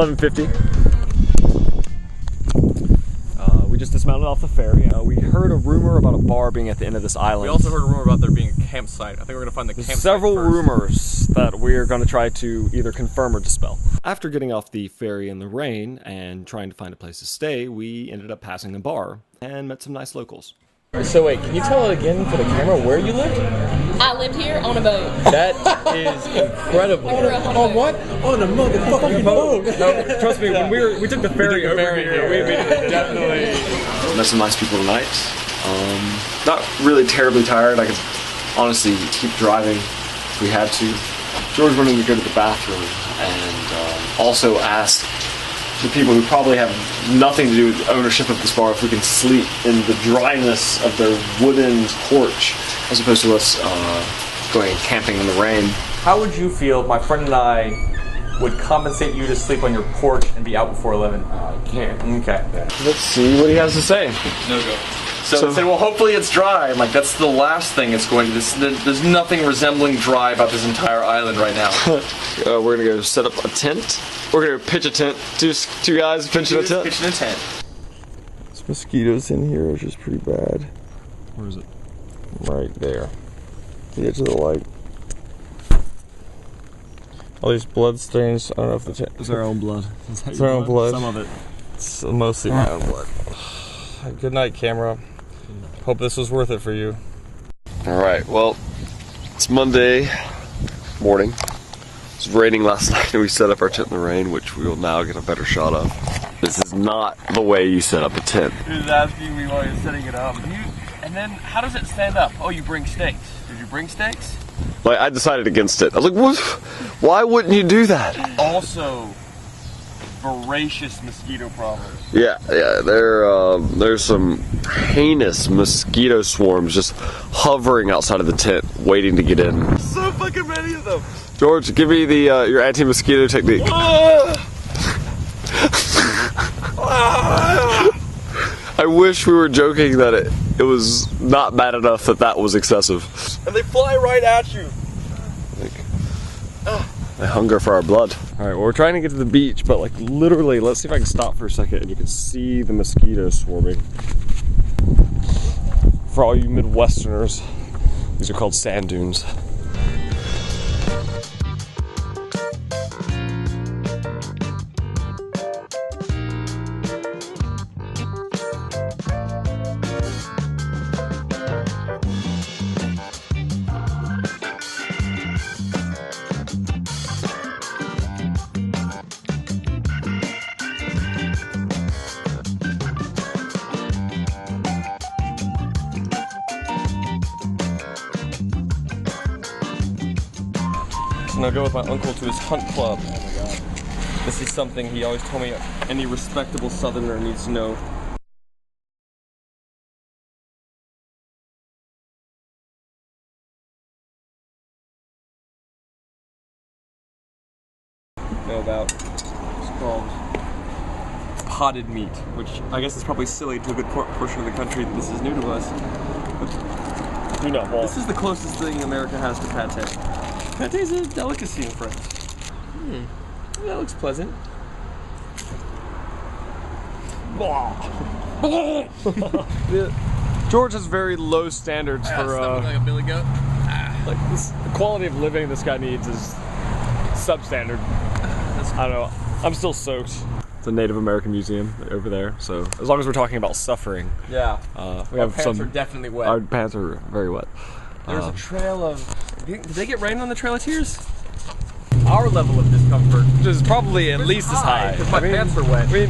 11:50. We just dismounted off the ferry. We heard a rumor about a bar being at the end of this island. We also heard a rumor about there being a campsite. I think we're gonna find the campsite Several first. rumors that we're going to try to either confirm or dispel. After getting off the ferry in the rain and trying to find a place to stay, we ended up passing a bar and met some nice locals. So wait, can you tell it again for the camera where you lived? I lived here on a boat. That is incredible. On what? On a motherfucking boat. No, trust me, when we took the ferry over here, we definitely met some nice people tonight. Not really terribly tired. I could honestly keep driving if we had to. George wanted to go to the bathroom and also ask the people who probably have nothing to do with ownership of this bar if we can sleep in the dryness of their wooden porch as opposed to us going camping in the rain. How would you feel if my friend and I would compensate you to sleep on your porch and be out before 11? I can't. Okay. Let's see what he has to say. No go. So he said, well, hopefully it's dry. I'm like, that's the last thing it's going to. There's nothing resembling dry about this entire island right now. We're gonna go set up a tent. We're gonna pitch a tent. Two guys pitching a tent. Pitching a tent. There's mosquitoes in here, which is pretty bad. Where is it? Right there. The edge of the light. All these blood stains. I don't know if the tent. It's our own blood. It's our own blood. Some of it. It's mostly my own blood. Good night, camera. Hope this was worth it for you. Alright, well, it's Monday morning. It was raining last night and we set up our tent in the rain, which we will now get a better shot of. This is not the way you set up a tent. He was asking me while he was setting it up. And then, how does it stand up? Oh, you bring stakes. Did you bring stakes? Like, I decided against it. I was like, what? Why wouldn't you do that? Also, voracious mosquito problems. Yeah, there's some heinous mosquito swarms just hovering outside of the tent, waiting to get in. So fucking many of them. George, give me the your anti-mosquito technique. I wish we were joking that it was not bad enough that was excessive. And they fly right at you. They hunger for our blood. All right, well, we're trying to get to the beach, but like literally, let's see if I can stop for a second and you can see the mosquitoes swarming. For all you Midwesterners, these are called sand dunes. And I'll go with my uncle to his hunt club. Oh my god. This is something he always told me any respectable southerner needs to know. About. It's called potted meat, which I guess is probably silly to a good portion of the country that this is new to us. But Do not walk. this is the closest thing America has to pate. Pate is a delicacy in France. That looks pleasant. George has very low standards for like a billy goat. like the quality of living this guy needs is substandard. I don't know. I'm still soaked. It's a Native American museum over there, so as long as we're talking about suffering, Yeah. we have pants some. are definitely wet. Our pants are very wet. There's a trail of. Did they get rain on the Trail of Tears? Our level of discomfort Which is probably at least as high. because my pants are wet. I mean,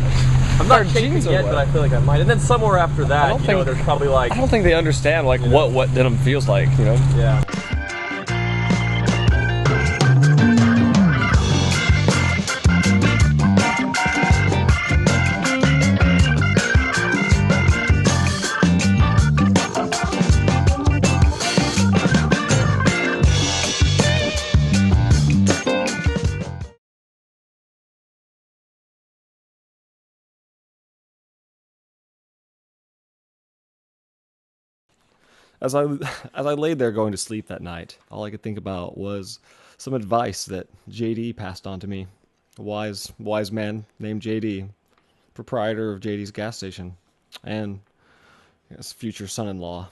I'm not our chafing jeans are yet, wet. but I feel like I might. And then somewhere after that, you know, there's probably like. I don't think they understand like what denim feels like, you know? Yeah. As I laid there going to sleep that night, all I could think about was some advice that JD passed on to me. A wise man named JD, proprietor of JD's gas station, and his future son-in-law.